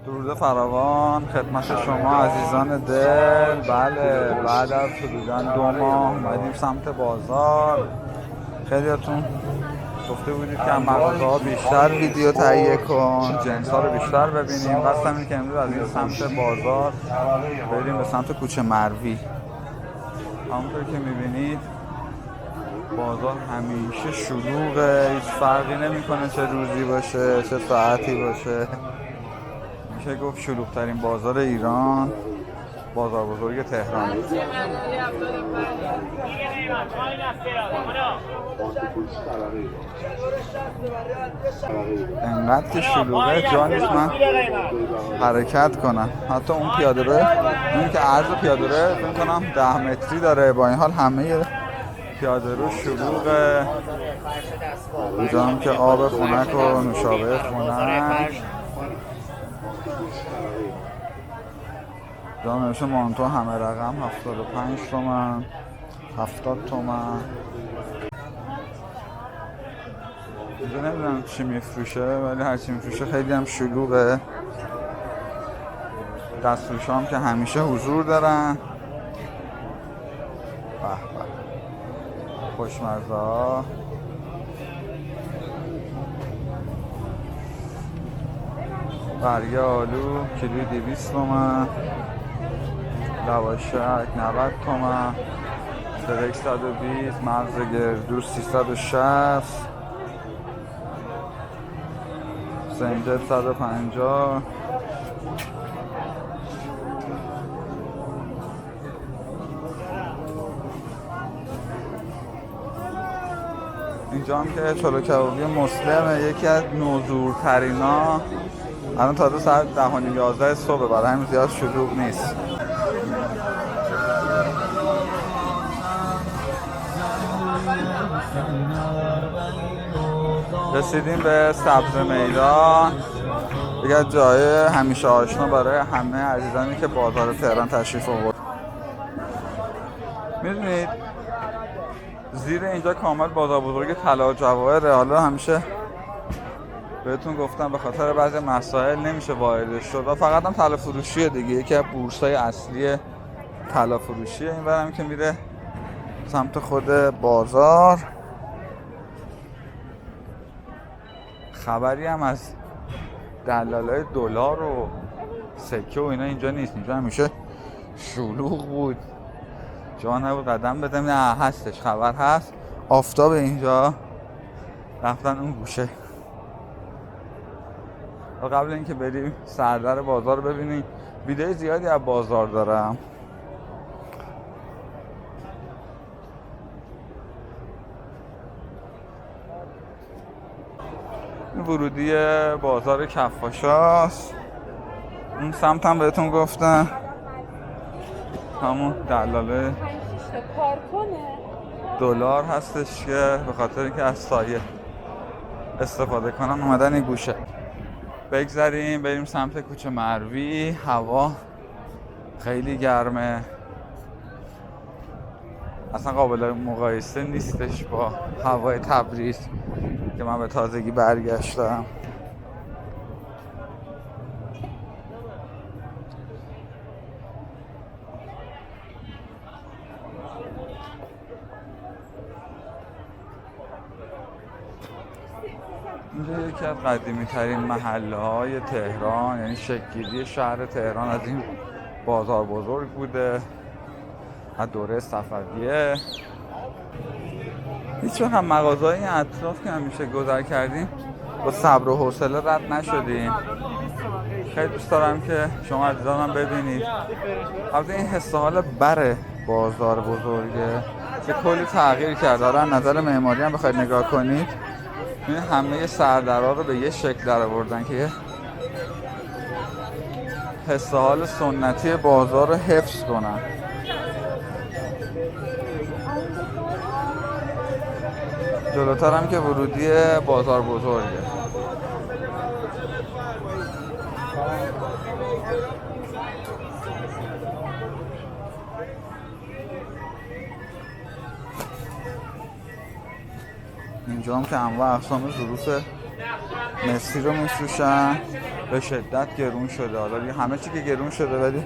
درود فراوان خدمت شما عزیزان دل. بله، بعد از حدوداً 2 ماه اومدیم سمت بازار. خیلیاتون گفته بودید که از مغازه ها بیشتر ویدیو تهیه کن، جنس ها رو بیشتر ببینیم. قصدم اینه که امروز از این سمت بازار بریم به سمت کوچه مروی. همونطور که میبینید بازار همیشه شلوغه، هیچ فرقی نمیکنه چه روزی باشه چه ساعتی باشه. میشه گفت شلوغ ترین بازار ایران بازار بزرگ تهران. انقدر که شلوغه جا نیست من حرکت کنم. حتی اون پیاده رو، اون که عرض پیاده رو فکر کنم 10 متری داره، با این حال همه پیاده رو شلوغه. اینجا هم که آب خنک و نوشابه خنک. اینجا نوشته مانتو همه رقم 75 تومن 70 تومن. اینجا نمیدونم چی میفروشه ولی هرچی میفروشه خیلی هم شلوغه. دستفروش هم که همیشه حضور دارن. به به خوشمزه ها. برگه آلو کیلوی 200 تومن، لواشک 90 تومن، ترک 120، مغز گردو 360، سنجد 150. اینجا هم که چلو کبابی مسلمه، یکی از نوظهورترینا. الان تازه ساعت 10:11 صبح، برای همین زیاد شلوغ نیست. رسیدیم به سبز میدان، یکی از جای همیشه آشنا برای همه عزیزانی که بازار تهران تشریف آورد. میدونید زیر اینجا کامل بازار بزرگ طلا و جواهره. حالا همیشه بهتون گفتم به خاطر بعضی مسائل نمیشه واردش شد و فقط هم طلا فروشیه دیگه، یکی از بورسای اصلی طلا فروشیه. این برم که میره سمت خود بازار. خبری هم از دلالای دلار و سکه و اینا اینجا نیست. اینجا همیشه شلوغ بود، جا نبود قدم بدم. نه هستش، خبر هست. آفتاب اینجا رفتن اون گوشه. و قبل اینکه بریم سردر بازار رو ببینیم، ویدیو زیادی از بازار دارم. این ورودی بازار کفاشاست. اون سمت هم بهتون گفتم همون دلاله دلار هستش که به خاطر اینکه از سایه استفاده کنن اومدن این گوشه. بگذاریم بریم سمت کوچه مروی. هوا خیلی گرمه، اصلا قابل مقایسه نیستش با هوای تبریز که من به تازگی برگشتم. اینجا یکی از قدیمی ترین محله های تهران، یعنی شکل‌گیری شهر تهران از این بازار بزرگ بوده از دوره صفویه. هیچ وقت هم مغازه‌های این اطراف که همیشه گذر کردیم با صبر و حوصله رد نشدیم. خیلی دوست دارم که شما عزیزانم ببینید. البته این حس حال بره بازار بزرگه که کلی تغییر کرده. از نظر معماری هم بخواید نگاه کنید، این همه سردرها رو به یه شکل در آوردن که حس حال سنتی بازار رو حفظ کنن. جلوتر هم که ورودی بازار بزرگه. اینجا هم که انواع اقسام ظروف مسی رو میفروشن به شدت گرون شده. حالا دیگه همه چی که گرون شده ولی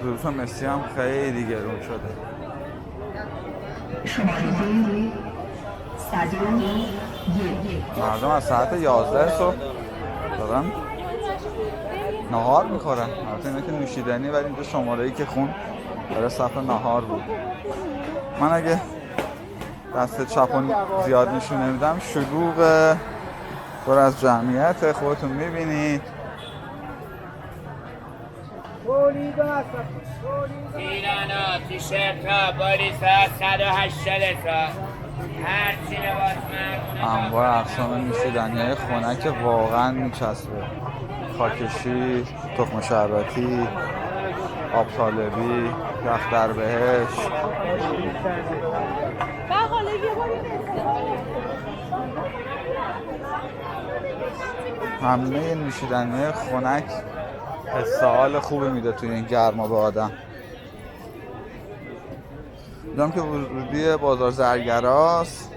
ظروف مسی هم خیلی گرون شده. مردم از ساعت 11 صبح دارن نهار میخورن. البته اینا که نوشیدنی، ولی اینجا شماره‌ای که خون برای صف نهار بود. من اگه دست چپون زیاد نشون نمیدم شلوغ پر از جمعیت، خودتون میبینید. ایرانا تیشرت ها باریس ها 180 تا هر چی لباس مردونه انواع اقسام نوشیدنی های خنک واقعا میچسبه. خاکشی، تخم شربتی، آب طالبی، یخ در بهشت. همه نوشیدنی خنک حس حال خوبی میده توی این گرما به آدم. دیدم که ورودی بازار زرگراست.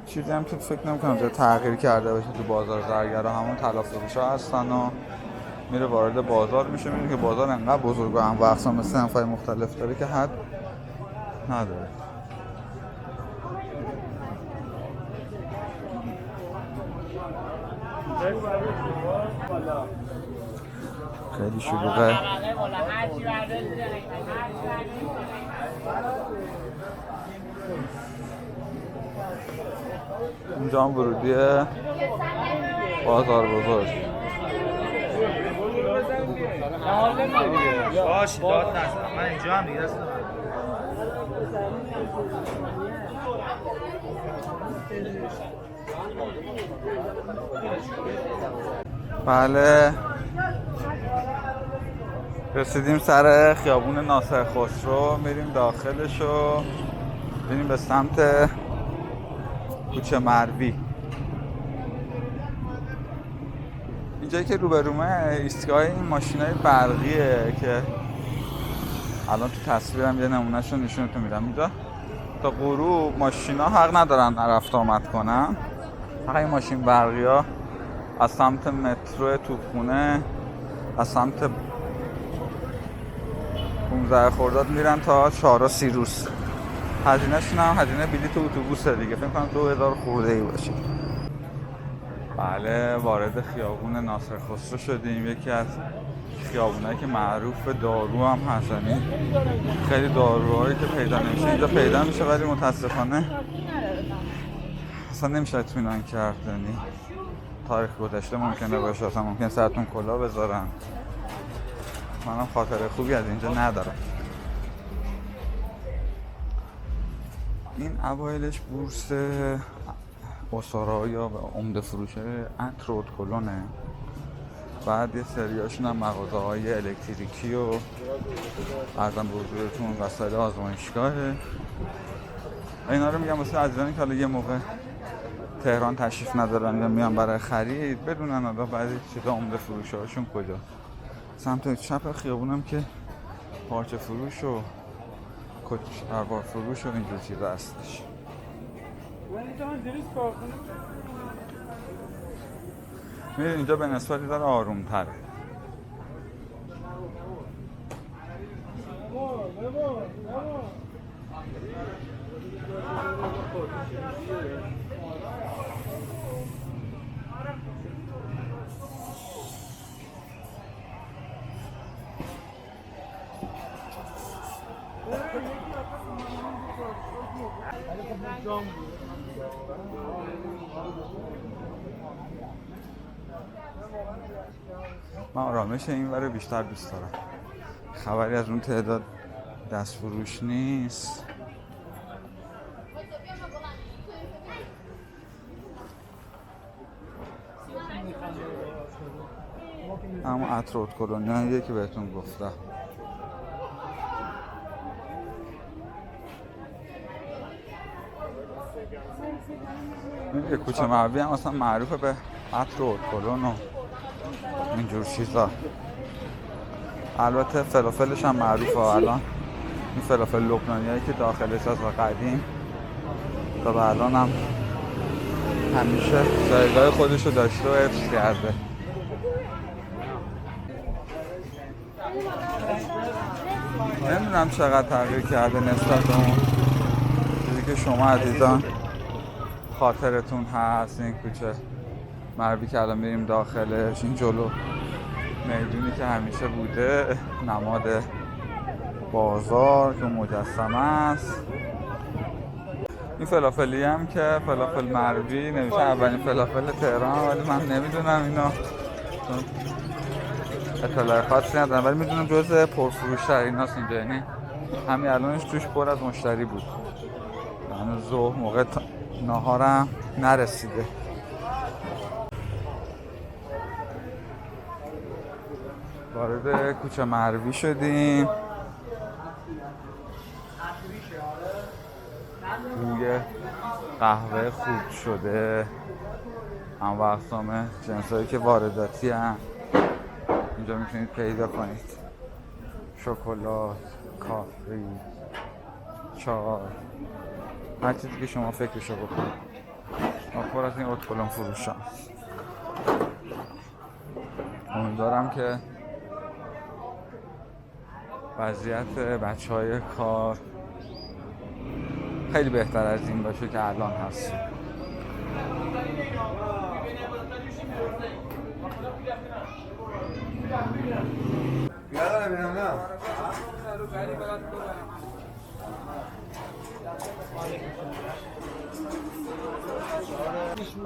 چیزی هم که فکر نمی‌کنم جای تغییر کرده باشه تو بازار زرگرا. همون تلافروش‌ها هستن و میره وارد بازار میشه. میبینی که بازار انقدر بزرگ و انواع اقسام صنف‌های مختلف داره که حد نداره. خیلی شلوغه. اینجا هم ورودی بازار بزرگ. باش داد نزن، من اینجا هم دیگه دست بله رسیدیم سر خیابون ناصر خسرو، میریم داخلشو بریم به سمت کوچه مروی. اینجایی که روبرومه ایستگاه این ماشینای برقیه که الان تو تصویرم یه نمونهشو نشونتون میدم. اینجا تا غروب ماشینا حق ندارن رفت آمد کنن. فقط این ماشین برقی ها از سمت مترو توپخونه از سمت 15 خرداد میرن تا چهارراه سیروس. هزینه‌شون هم هزینه بلیط اتوبوسه دیگه، فکر کنم 2000 خورده ای باشه. بله وارد خیابون ناصر خسرو شدیم. یکی از خیابونایی که معروف به دارو هم هست. یعنی خیلی داروهایی که پیدا نمیشه اینجا پیدا میشه، ولی متاسفانه اصلا نمیشه اطمینان کرد. یعنی تاریخ گذشته ممکنه باشه، اصلا ممکنه سرتون کلاه بذارن. منم خاطره خوبی از اینجا ندارم. این اوایلش بورس اسارا یا عمده فروشه عطر و ادکلونه. بعد یه سریاشون هم مغازه های الکتریکی و ارزم به حضورتون وسایل آزمایشگاهه. اینا رو میگم واسه عزیزانی که حالا یه موقع تهران تشریف ندارن یا میان برای خرید بدونن حالا بعضی چیزا عمده فروشه هاشون کجا. سمت چپ خیابونم که پارچه فروش و شلوار فروش و اینجور چیزا هستش. می‌بینید اینجا به نسبت داره آروم تره. من آرامش این ور بیشتر دوست دارم. خبری از اون تعداد دست فروش نیست. اما عطر ادکلونیه که بهتون گفتم. این کوچه مروی هم اصلا معروفه به عطر و ادکلون و اینجور چیزا. البته فلافلش هم معروفه الان. این فلافل لبنانیایی که داخلش از قدیم تا به الان هم همیشه جایگاه خودش رو داشته و حفظ کرده. نمیدونم چقدر تغییر کرده نسبت به اون چیزی که شما عزیزان خاطرتون هست. این کوچه مربی که الان میریم داخلش، این جلو میدونی که همیشه بوده، نماد بازار که مجسمه است. این فلافلی هم که فلافل مربی نمیشه اولین فلافل تهران، ولی من نمیدونم اینو اطلاع خاصی ندارم، ولی میدونم جزء پرفروش‌ترین هاست اینجا. یعنی همین الانش توش پر از مشتری بود. هنوز ظهر موقع ناهارم نرسیده. وارد کوچه مربی شدیم. بوی قهوه خوب شده، انواع اقسام جنسایی که وارداتی هم اینجا میتونید پیدا کنید. شکلات، کافی، چای، هر چیزی که شما فکرشو بکنید. ما پر از این اتکلون فروش هست. امیدوارم که وضعیت بچه‌های کار خیلی بهتر از این باشه که الان هست.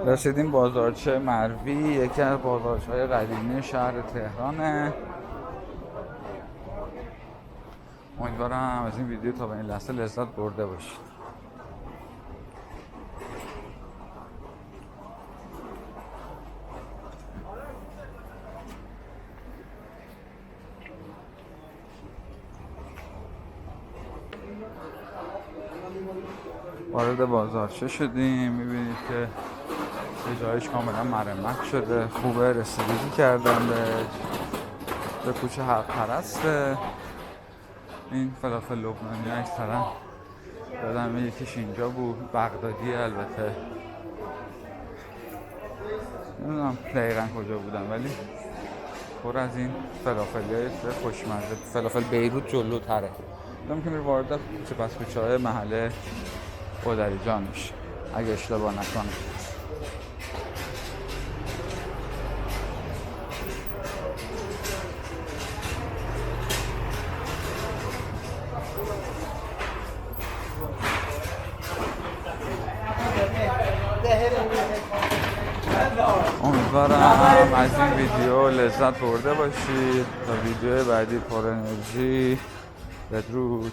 رسیدیم بازارچه مربی، یکی از بازارچه‌های قدیمی شهر تهرانه. امیدوارم از این ویدیو تا به این لحظه لذت برده باشید. وارد بازارچه شدیم. میبینید که یه جایش کاملا مرمت شده، خوبه، رسیدگی کردن به کوچه حق پرسته. این فلافل لبنانی اکثرا یادم یکیش اینجا بود، بغدادی البته، نمیدونم دقیقا کجا بودم، ولی پر از این فلافلی های خوشمزه. فلافل بیروت جلوتره. دارم که میره وارد کوچه های محله اودریجان میشه اگه اشتباه نکنم. امیدوارم از این ویدیو لذت برده باشید. تا ویدیو بعدی پر انرژی. بدرود.